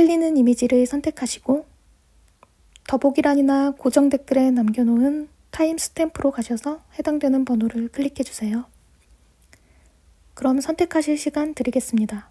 끌리는 이미지를 선택하시고 더보기란이나 고정 댓글에 남겨놓은 타임스탬프로 가셔서 해당되는 번호를 클릭해주세요. 그럼 선택하실 시간 드리겠습니다.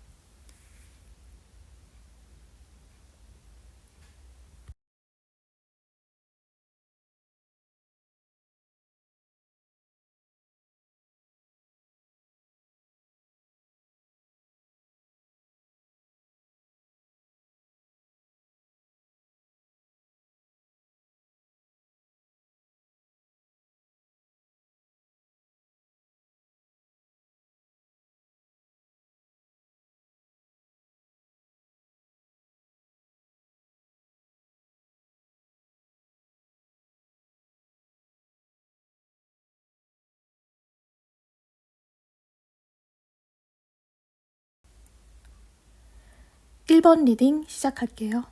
(1번) 리딩 시작할게요.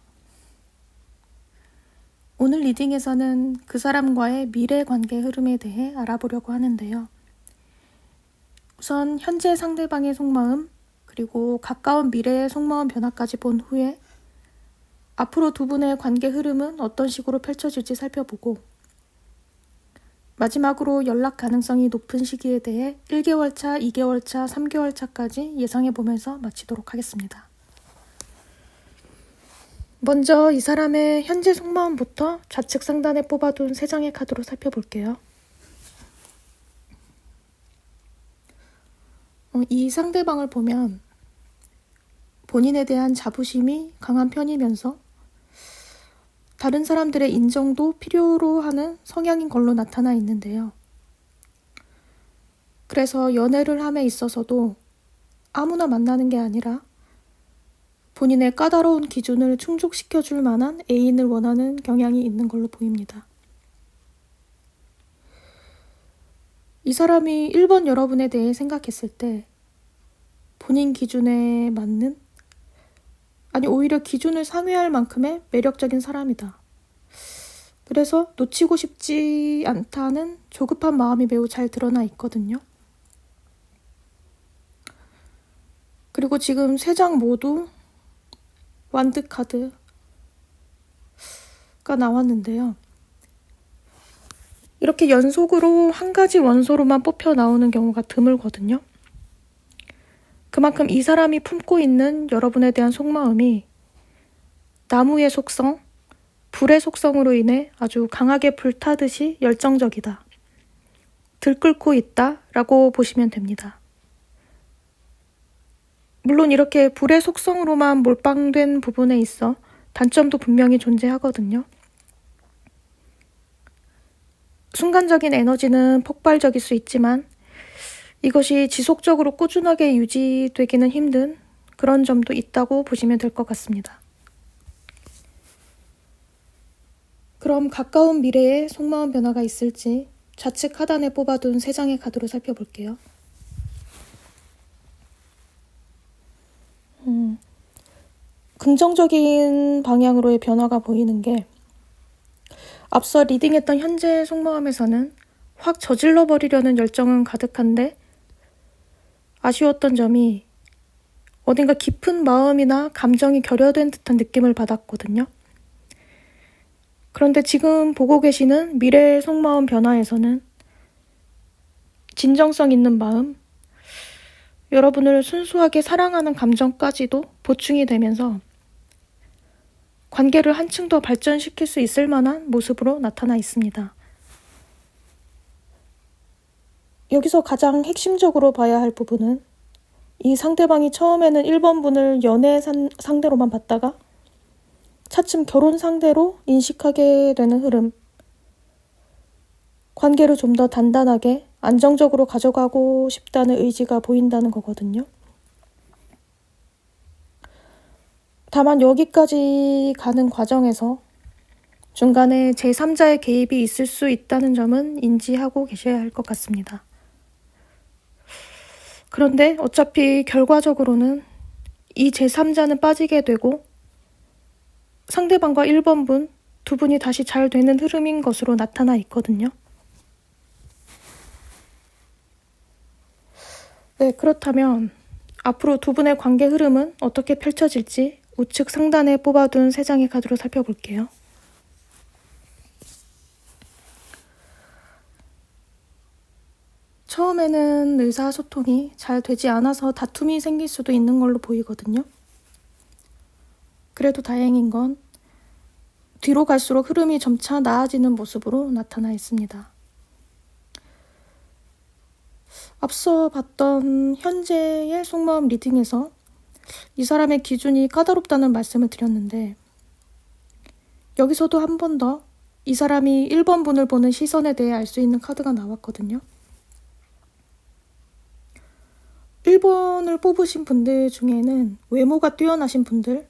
오늘 리딩에서는 그 사람과의 미래 관계 흐름에 대해 알아보려고 하는데요. 우선 현재 상대방의 속마음, 그리고 가까운 미래의 속마음 변화까지 본 후에 앞으로 두 분의 관계 흐름은 어떤 식으로 펼쳐질지 살펴보고, 마지막으로 연락 가능성이 높은 시기에 대해 1개월 차, 2개월 차, 3개월 차까지 예상해보면서 마치도록 하겠습니다. 먼저 이 사람의 현재 속마음부터 좌측 상단에 뽑아둔 3장의 카드로 살펴볼게요. 이 상대방을 보면 본인에 대한 자부심이 강한 편이면서 다른 사람들의 인정도 필요로 하는 성향인 걸로 나타나 있는데요. 그래서 연애를 함에 있어서도 아무나 만나는 게 아니라 본인의 까다로운 기준을 충족시켜줄 만한 애인을 원하는 경향이 있는 걸로 보입니다. 이 사람이 1번 여러분에 대해 생각했을 때 본인 기준에 맞는, 아니 오히려 기준을 상회할 만큼의 매력적인 사람이다. 그래서 놓치고 싶지 않다는 조급한 마음이 매우 잘 드러나 있거든요. 그리고 지금 3장 모두 완드 카드가 나왔는데요. 이렇게 연속으로 한 가지 원소로만 뽑혀 나오는 경우가 드물거든요. 그만큼 이 사람이 품고 있는 여러분에 대한 속마음이 나무의 속성, 불의 속성으로 인해 아주 강하게 불타듯이 열정적이다, 들끓고 있다 라고 보시면 됩니다. 물론 이렇게 불의 속성으로만 몰빵된 부분에 있어 단점도 분명히 존재하거든요. 순간적인 에너지는 폭발적일 수 있지만 이것이 지속적으로 꾸준하게 유지되기는 힘든 그런 점도 있다고 보시면 될 것 같습니다. 그럼 가까운 미래에 속마음 변화가 있을지 좌측 하단에 뽑아둔 3장의 카드로 살펴볼게요. 긍정적인 방향으로의 변화가 보이는 게, 앞서 리딩했던 현재 속마음에서는 확 저질러 버리려는 열정은 가득한데 아쉬웠던 점이 어딘가 깊은 마음이나 감정이 결여된 듯한 느낌을 받았거든요. 그런데 지금 보고 계시는 미래의 속마음 변화에서는 진정성 있는 마음, 여러분을 순수하게 사랑하는 감정까지도 보충이 되면서 관계를 한층 더 발전시킬 수 있을 만한 모습으로 나타나 있습니다. 여기서 가장 핵심적으로 봐야 할 부분은 이 상대방이 처음에는 1번 분을 연애 상대로만 봤다가 차츰 결혼 상대로 인식하게 되는 흐름, 관계를 좀 더 단단하게 안정적으로 가져가고 싶다는 의지가 보인다는 거거든요. 다만 여기까지 가는 과정에서 중간에 제3자의 개입이 있을 수 있다는 점은 인지하고 계셔야 할 것 같습니다. 그런데 어차피 결과적으로는 이 제3자는 빠지게 되고 상대방과 1번 분, 두 분이 다시 잘 되는 흐름인 것으로 나타나 있거든요. 네, 그렇다면 앞으로 두 분의 관계 흐름은 어떻게 펼쳐질지 우측 상단에 뽑아둔 3장의 카드로 살펴볼게요. 처음에는 의사소통이 잘 되지 않아서 다툼이 생길 수도 있는 걸로 보이거든요. 그래도 다행인 건 뒤로 갈수록 흐름이 점차 나아지는 모습으로 나타나 있습니다. 앞서 봤던 현재의 속마음 리딩에서 이 사람의 기준이 까다롭다는 말씀을 드렸는데, 여기서도 한 번 더 이 사람이 1번 분을 보는 시선에 대해 알 수 있는 카드가 나왔거든요. 1번을 뽑으신 분들 중에는 외모가 뛰어나신 분들,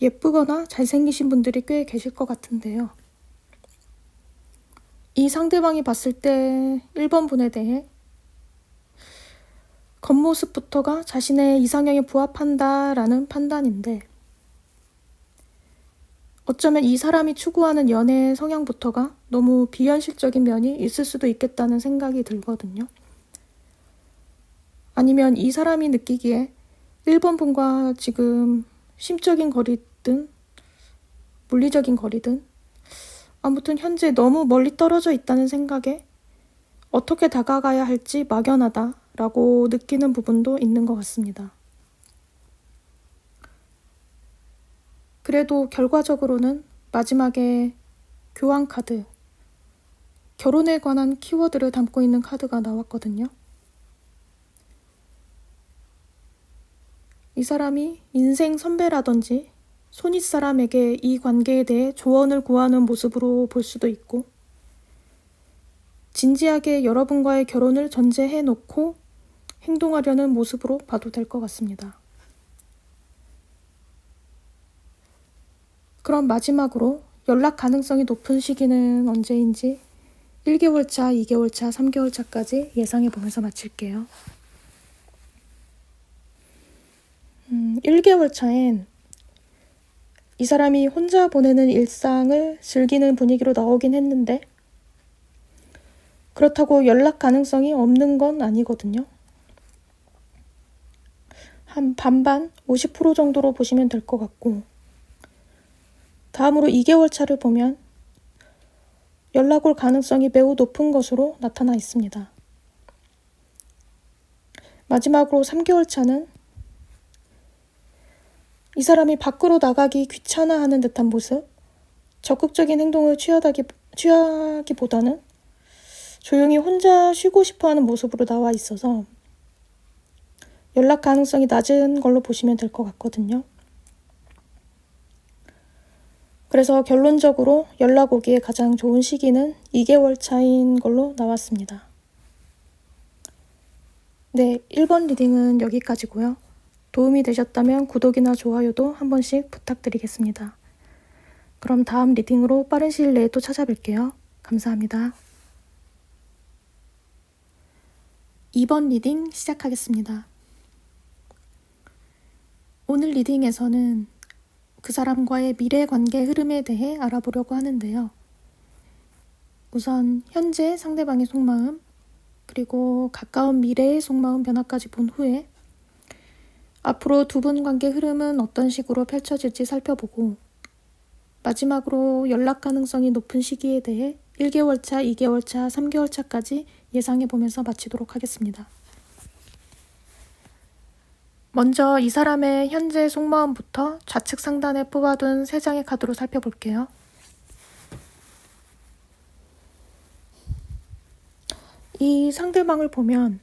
예쁘거나 잘생기신 분들이 꽤 계실 것 같은데요. 이 상대방이 봤을 때 1번 분에 대해 겉모습부터가 자신의 이상형에 부합한다라는 판단인데, 어쩌면 이 사람이 추구하는 연애 성향부터가 너무 비현실적인 면이 있을 수도 있겠다는 생각이 들거든요. 아니면 이 사람이 느끼기에 1번 분과 지금 심적인 거리든 물리적인 거리든 아무튼 현재 너무 멀리 떨어져 있다는 생각에 어떻게 다가가야 할지 막연하다라고 느끼는 부분도 있는 것 같습니다. 그래도 결과적으로는 마지막에 교환 카드, 결혼에 관한 키워드를 담고 있는 카드가 나왔거든요. 이 사람이 인생 선배라든지 손윗사람에게 이 관계에 대해 조언을 구하는 모습으로 볼 수도 있고, 진지하게 여러분과의 결혼을 전제해 놓고 행동하려는 모습으로 봐도 될 것 같습니다. 그럼 마지막으로 연락 가능성이 높은 시기는 언제인지 1개월 차, 2개월 차, 3개월 차까지 예상해 보면서 마칠게요. 1개월 차엔 이 사람이 혼자 보내는 일상을 즐기는 분위기로 나오긴 했는데, 그렇다고 연락 가능성이 없는 건 아니거든요. 한 반반, 50% 정도로 보시면 될 것 같고, 다음으로 2개월 차를 보면 연락 올 가능성이 매우 높은 것으로 나타나 있습니다. 마지막으로 3개월 차는 이 사람이 밖으로 나가기 귀찮아하는 듯한 모습, 적극적인 행동을 취하기보다는 조용히 혼자 쉬고 싶어하는 모습으로 나와 있어서 연락 가능성이 낮은 걸로 보시면 될 것 같거든요. 그래서 결론적으로 연락 오기에 가장 좋은 시기는 2개월 차인 걸로 나왔습니다. 네, 1번 리딩은 여기까지고요. 도움이 되셨다면 구독이나 좋아요도 한 번씩 부탁드리겠습니다. 그럼 다음 리딩으로 빠른 시일 내에 또 찾아뵐게요. 감사합니다. 2번 리딩 시작하겠습니다. 오늘 리딩에서는 그 사람과의 미래 관계 흐름에 대해 알아보려고 하는데요. 우선 현재 상대방의 속마음, 그리고 가까운 미래의 속마음 변화까지 본 후에 앞으로 두 분 관계 흐름은 어떤 식으로 펼쳐질지 살펴보고, 마지막으로 연락 가능성이 높은 시기에 대해 1개월 차, 2개월 차, 3개월 차까지 예상해보면서 마치도록 하겠습니다. 먼저 이 사람의 현재 속마음부터 좌측 상단에 뽑아둔 3장의 카드로 살펴볼게요. 이 상대방을 보면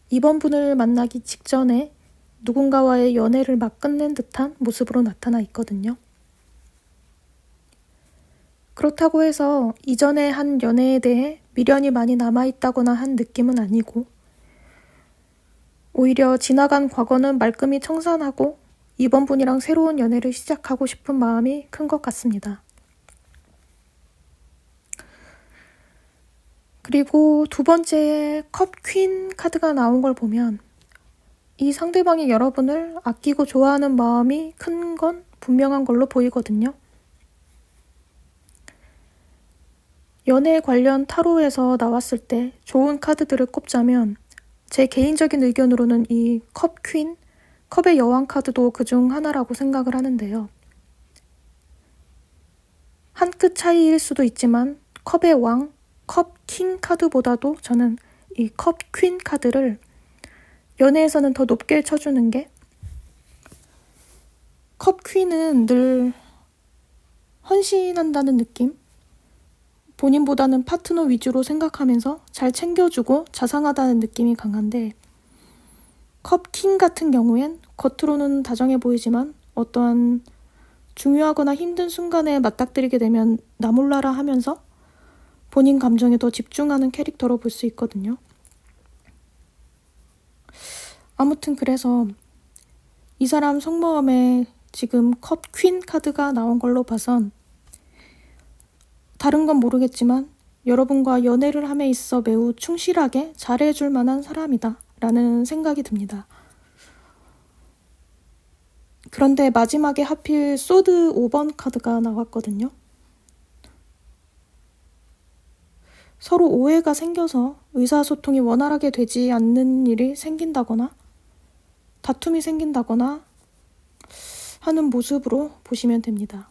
이번 분을 만나기 직전에 누군가와의 연애를 막 끝낸 듯한 모습으로 나타나 있거든요. 그렇다고 해서 이전에 한 연애에 대해 미련이 많이 남아있다거나 한 느낌은 아니고, 오히려 지나간 과거는 말끔히 청산하고 이번 분이랑 새로운 연애를 시작하고 싶은 마음이 큰 것 같습니다. 그리고 두 번째에 컵 퀸 카드가 나온 걸 보면 이 상대방이 여러분을 아끼고 좋아하는 마음이 큰 건 분명한 걸로 보이거든요. 연애 관련 타로에서 나왔을 때 좋은 카드들을 꼽자면 제 개인적인 의견으로는 이 컵 퀸, 컵의 여왕 카드도 그중 하나라고 생각을 하는데요. 한 끗 차이일 수도 있지만 컵의 왕, 컵 킹 카드보다도 저는 이 컵 퀸 카드를 연애에서는 더 높게 쳐주는 게, 컵 퀸은 늘 헌신한다는 느낌? 본인보다는 파트너 위주로 생각하면서 잘 챙겨주고 자상하다는 느낌이 강한데, 컵 킹 같은 경우엔 겉으로는 다정해 보이지만 어떠한 중요하거나 힘든 순간에 맞닥뜨리게 되면 나 몰라라 하면서 본인 감정에 더 집중하는 캐릭터로 볼 수 있거든요. 아무튼 그래서 이 사람 속마음에 지금 컵 퀸 카드가 나온 걸로 봐선 다른 건 모르겠지만 여러분과 연애를 함에 있어 매우 충실하게 잘해줄 만한 사람이다 라는 생각이 듭니다. 그런데 마지막에 하필 소드 5번 카드가 나왔거든요. 서로 오해가 생겨서 의사소통이 원활하게 되지 않는 일이 생긴다거나 다툼이 생긴다거나 하는 모습으로 보시면 됩니다.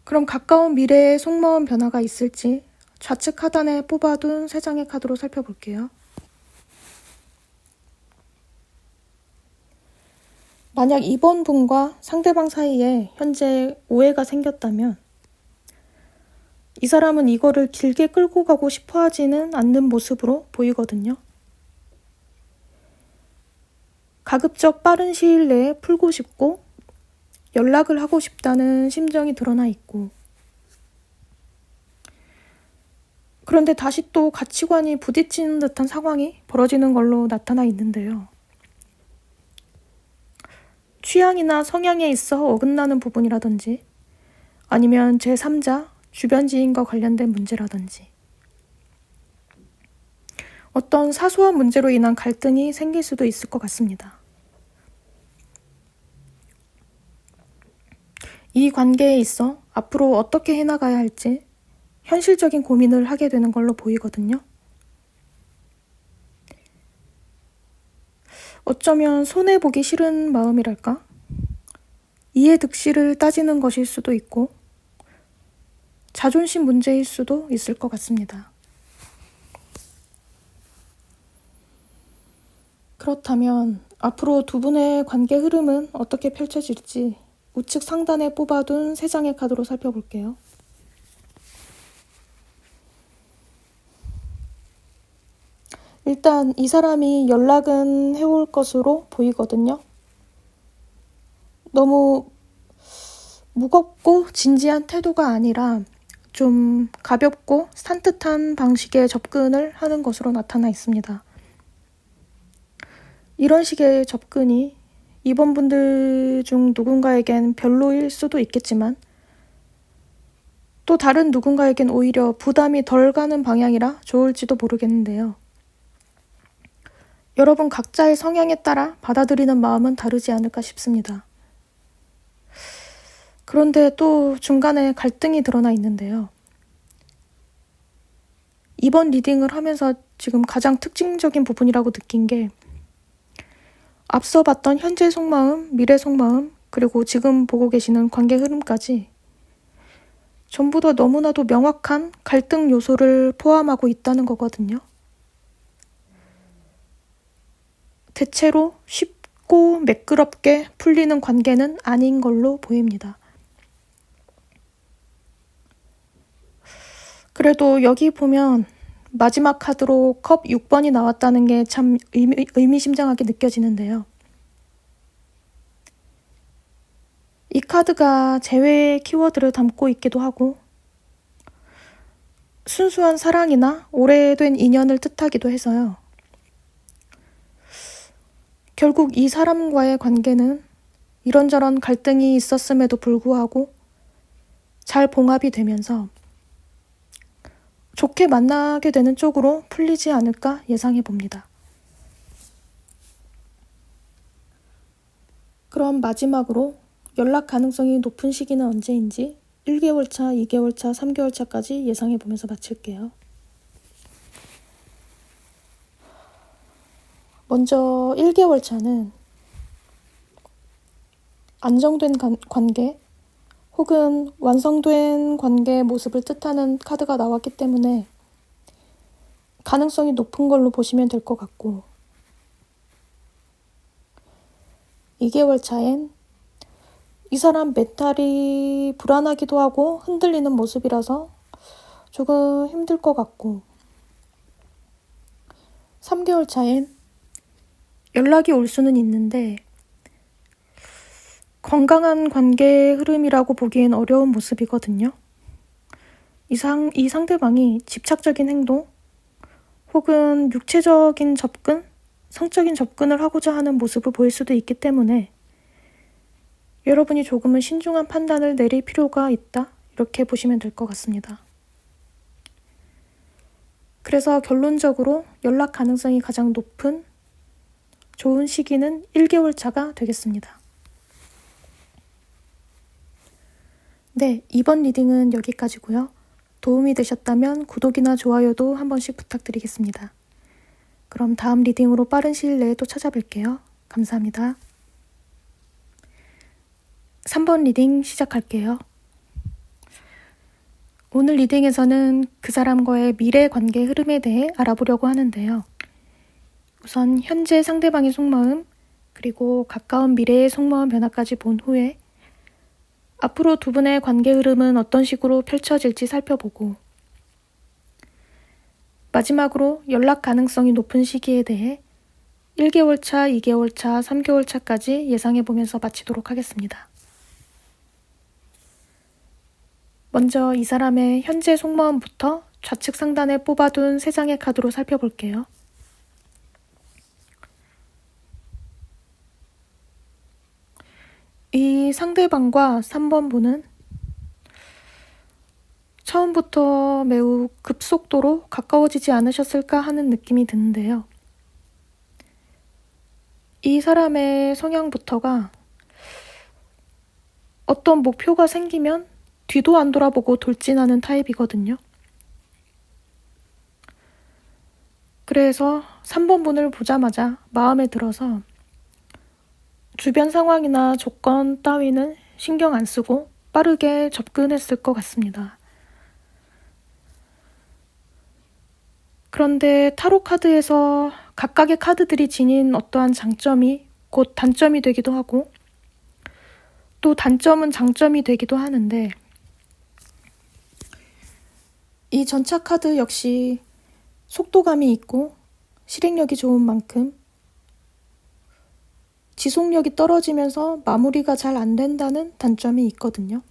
그럼 가까운 미래에 속마음 변화가 있을지 좌측 하단에 뽑아둔 3장의 카드로 살펴볼게요. 만약 이번 분과 상대방 사이에 현재 오해가 생겼다면 이 사람은 이거를 길게 끌고 가고 싶어 하지는 않는 모습으로 보이거든요. 가급적 빠른 시일 내에 풀고 싶고 연락을 하고 싶다는 심정이 드러나 있고, 그런데 다시 또 가치관이 부딪히는 듯한 상황이 벌어지는 걸로 나타나 있는데요. 취향이나 성향에 있어 어긋나는 부분이라든지 아니면 제3자, 주변 지인과 관련된 문제라든지 어떤 사소한 문제로 인한 갈등이 생길 수도 있을 것 같습니다. 이 관계에 있어 앞으로 어떻게 해나가야 할지 현실적인 고민을 하게 되는 걸로 보이거든요. 어쩌면 손해보기 싫은 마음이랄까? 이해득실을 따지는 것일 수도 있고 자존심 문제일 수도 있을 것 같습니다. 그렇다면 앞으로 두 분의 관계 흐름은 어떻게 펼쳐질지 우측 상단에 뽑아둔 3장의 카드로 살펴볼게요. 일단 이 사람이 연락은 해올 것으로 보이거든요. 너무 무겁고 진지한 태도가 아니라 좀 가볍고 산뜻한 방식의 접근을 하는 것으로 나타나 있습니다. 이런 식의 접근이 이번 분들 중 누군가에겐 별로일 수도 있겠지만 또 다른 누군가에겐 오히려 부담이 덜 가는 방향이라 좋을지도 모르겠는데요. 여러분 각자의 성향에 따라 받아들이는 마음은 다르지 않을까 싶습니다. 그런데 또 중간에 갈등이 드러나 있는데요. 이번 리딩을 하면서 지금 가장 특징적인 부분이라고 느낀 게 앞서 봤던 현재 속마음, 미래 속마음, 그리고 지금 보고 계시는 관계 흐름까지 전부 다 너무나도 명확한 갈등 요소를 포함하고 있다는 거거든요. 대체로 쉽고 매끄럽게 풀리는 관계는 아닌 걸로 보입니다. 그래도 여기 보면 마지막 카드로 컵 6번이 나왔다는 게 참 의미심장하게 느껴지는데요. 이 카드가 재회의 키워드를 담고 있기도 하고 순수한 사랑이나 오래된 인연을 뜻하기도 해서요. 결국 이 사람과의 관계는 이런저런 갈등이 있었음에도 불구하고 잘 봉합이 되면서 좋게 만나게 되는 쪽으로 풀리지 않을까 예상해 봅니다. 그럼 마지막으로 연락 가능성이 높은 시기는 언제인지 1개월 차, 2개월 차, 3개월 차까지 예상해 보면서 마칠게요. 먼저 1개월 차는 안정된 관계 혹은 완성된 관계의 모습을 뜻하는 카드가 나왔기 때문에 가능성이 높은 걸로 보시면 될 것 같고, 2개월 차엔 이 사람 멘탈이 불안하기도 하고 흔들리는 모습이라서 조금 힘들 것 같고, 3개월 차엔 연락이 올 수는 있는데 건강한 관계의 흐름이라고 보기엔 어려운 모습이거든요. 이 상대방이 집착적인 행동 혹은 육체적인 접근, 성적인 접근을 하고자 하는 모습을 보일 수도 있기 때문에 여러분이 조금은 신중한 판단을 내릴 필요가 있다, 이렇게 보시면 될 것 같습니다. 그래서 결론적으로 연락 가능성이 가장 높은 좋은 시기는 1개월 차가 되겠습니다. 네, 이번 리딩은 여기까지고요. 도움이 되셨다면 구독이나 좋아요도 한 번씩 부탁드리겠습니다. 그럼 다음 리딩으로 빠른 시일 내에 또 찾아뵐게요. 감사합니다. 3번 리딩 시작할게요. 오늘 리딩에서는 그 사람과의 미래 관계 흐름에 대해 알아보려고 하는데요. 우선 현재 상대방의 속마음, 그리고 가까운 미래의 속마음 변화까지 본 후에 앞으로 두 분의 관계 흐름은 어떤 식으로 펼쳐질지 살펴보고, 마지막으로 연락 가능성이 높은 시기에 대해 1개월 차, 2개월 차, 3개월 차까지 예상해보면서 마치도록 하겠습니다. 먼저 이 사람의 현재 속마음부터 좌측 상단에 뽑아둔 3장의 카드로 살펴볼게요. 이 상대방과 3번 분은 처음부터 매우 급속도로 가까워지지 않으셨을까 하는 느낌이 드는데요. 이 사람의 성향부터가 어떤 목표가 생기면 뒤도 안 돌아보고 돌진하는 타입이거든요. 그래서 3번 분을 보자마자 마음에 들어서 주변 상황이나 조건 따위는 신경 안 쓰고 빠르게 접근했을 것 같습니다. 그런데 타로 카드에서 각각의 카드들이 지닌 어떠한 장점이 곧 단점이 되기도 하고, 또 단점은 장점이 되기도 하는데, 이 전차 카드 역시 속도감이 있고 실행력이 좋은 만큼 지속력이 떨어지면서 마무리가 잘 안 된다는 단점이 있거든요.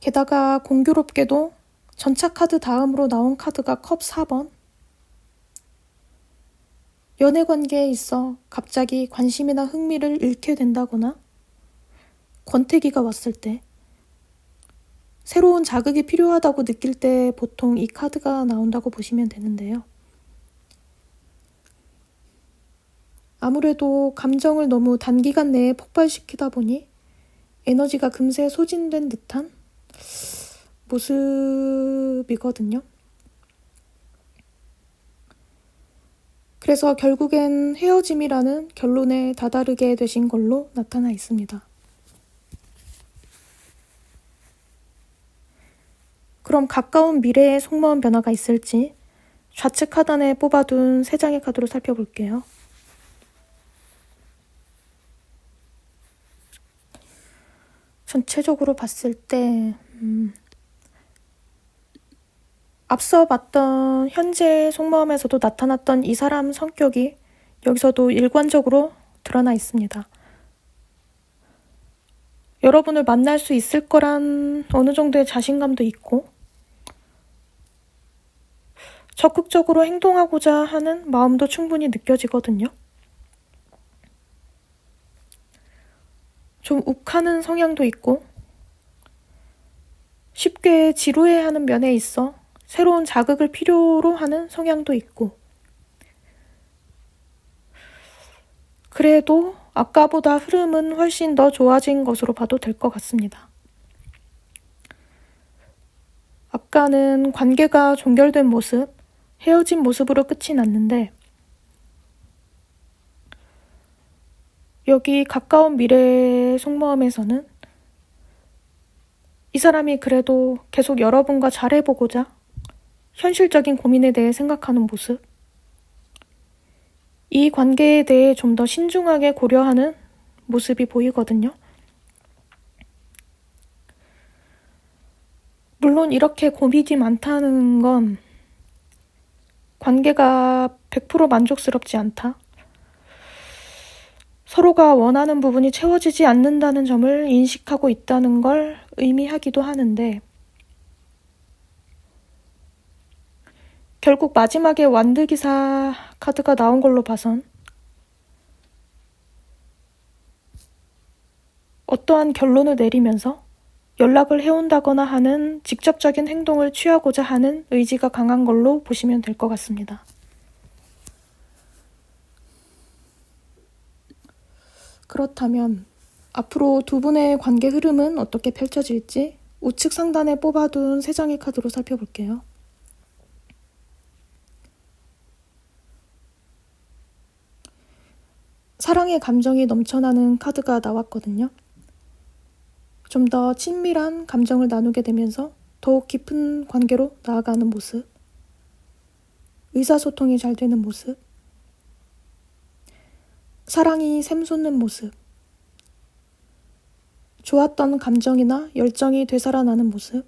게다가 공교롭게도 전차 카드 다음으로 나온 카드가 컵 4번. 연애 관계에 있어 갑자기 관심이나 흥미를 잃게 된다거나 권태기가 왔을 때, 새로운 자극이 필요하다고 느낄 때 보통 이 카드가 나온다고 보시면 되는데요. 아무래도 감정을 너무 단기간 내에 폭발시키다 보니 에너지가 금세 소진된 듯한 모습이거든요. 그래서 결국엔 헤어짐이라는 결론에 다다르게 되신 걸로 나타나 있습니다. 그럼 가까운 미래에 속마음 변화가 있을지 좌측 하단에 뽑아둔 3장의 카드로 살펴볼게요. 전체적으로 봤을 때 앞서 봤던 현재 속마음에서도 나타났던 이 사람 성격이 여기서도 일관적으로 드러나 있습니다. 여러분을 만날 수 있을 거란 어느 정도의 자신감도 있고, 적극적으로 행동하고자 하는 마음도 충분히 느껴지거든요. 좀 욱하는 성향도 있고, 쉽게 지루해하는 면에 있어 새로운 자극을 필요로 하는 성향도 있고, 그래도 아까보다 흐름은 훨씬 더 좋아진 것으로 봐도 될 것 같습니다. 아까는 관계가 종결된 모습, 헤어진 모습으로 끝이 났는데 여기 가까운 미래의 속마음에서는 이 사람이 그래도 계속 여러분과 잘해보고자 현실적인 고민에 대해 생각하는 모습, 이 관계에 대해 좀 더 신중하게 고려하는 모습이 보이거든요. 물론 이렇게 고민이 많다는 건 관계가 100% 만족스럽지 않다. 서로가 원하는 부분이 채워지지 않는다는 점을 인식하고 있다는 걸 의미하기도 하는데 결국 마지막에 완득이사 카드가 나온 걸로 봐선 어떠한 결론을 내리면서 연락을 해온다거나 하는 직접적인 행동을 취하고자 하는 의지가 강한 걸로 보시면 될 것 같습니다. 그렇다면 앞으로 두 분의 관계 흐름은 어떻게 펼쳐질지 우측 상단에 뽑아둔 3장의 카드로 살펴볼게요. 사랑의 감정이 넘쳐나는 카드가 나왔거든요. 좀 더 친밀한 감정을 나누게 되면서 더욱 깊은 관계로 나아가는 모습, 의사소통이 잘 되는 모습, 사랑이 샘솟는 모습, 좋았던 감정이나 열정이 되살아나는 모습,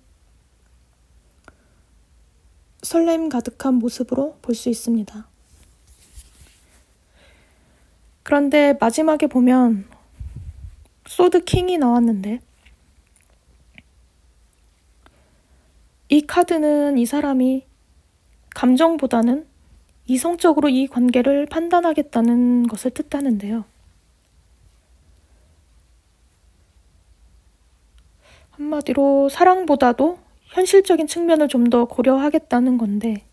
설렘 가득한 모습으로 볼 수 있습니다. 그런데 마지막에 보면 소드 킹이 나왔는데 이 카드는 이 사람이 감정보다는 이성적으로 이 관계를 판단하겠다는 것을 뜻하는데요. 한마디로 사랑보다도 현실적인 측면을 좀 더 고려하겠다는 건데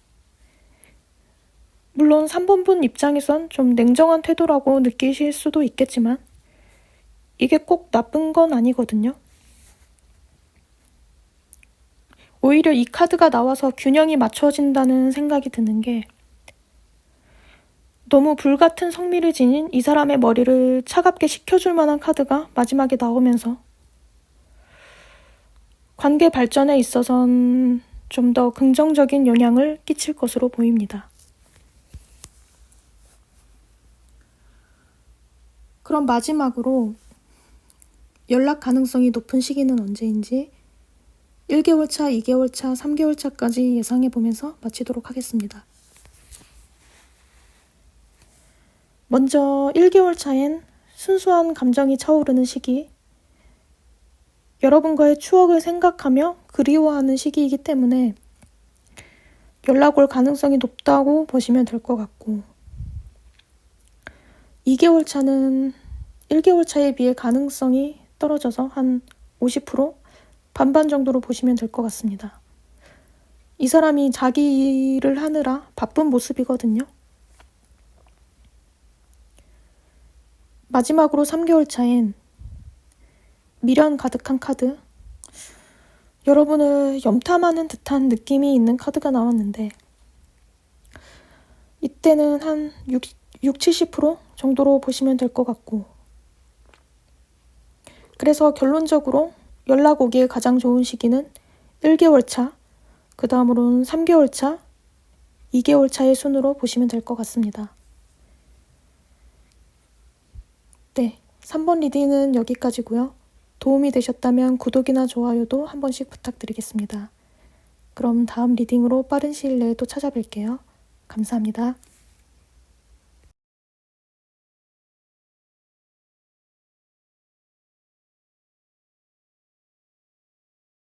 물론 3번 분 입장에선 좀 냉정한 태도라고 느끼실 수도 있겠지만 이게 꼭 나쁜 건 아니거든요. 오히려 이 카드가 나와서 균형이 맞춰진다는 생각이 드는 게 너무 불같은 성미를 지닌 이 사람의 머리를 차갑게 식혀줄 만한 카드가 마지막에 나오면서 관계 발전에 있어선 좀 더 긍정적인 영향을 끼칠 것으로 보입니다. 그럼 마지막으로 연락 가능성이 높은 시기는 언제인지 1개월 차, 2개월 차, 3개월 차까지 예상해보면서 마치도록 하겠습니다. 먼저 1개월 차엔 순수한 감정이 차오르는 시기, 여러분과의 추억을 생각하며 그리워하는 시기이기 때문에 연락 올 가능성이 높다고 보시면 될 것 같고 2개월 차는 1개월 차에 비해 가능성이 떨어져서 한 50%? 반반 정도로 보시면 될 것 같습니다. 이 사람이 자기 일을 하느라 바쁜 모습이거든요. 마지막으로 3개월 차엔 미련 가득한 카드, 여러분을 염탐하는 듯한 느낌이 있는 카드가 나왔는데 이때는 한 70% 정도로 보시면 될 것 같고 그래서 결론적으로 연락 오기에 가장 좋은 시기는 1개월 차, 그 다음으로는 3개월 차, 2개월 차의 순으로 보시면 될 것 같습니다. 네, 3번 리딩은 여기까지고요. 도움이 되셨다면 구독이나 좋아요도 한 번씩 부탁드리겠습니다. 그럼 다음 리딩으로 빠른 시일 내에 또 찾아뵐게요. 감사합니다.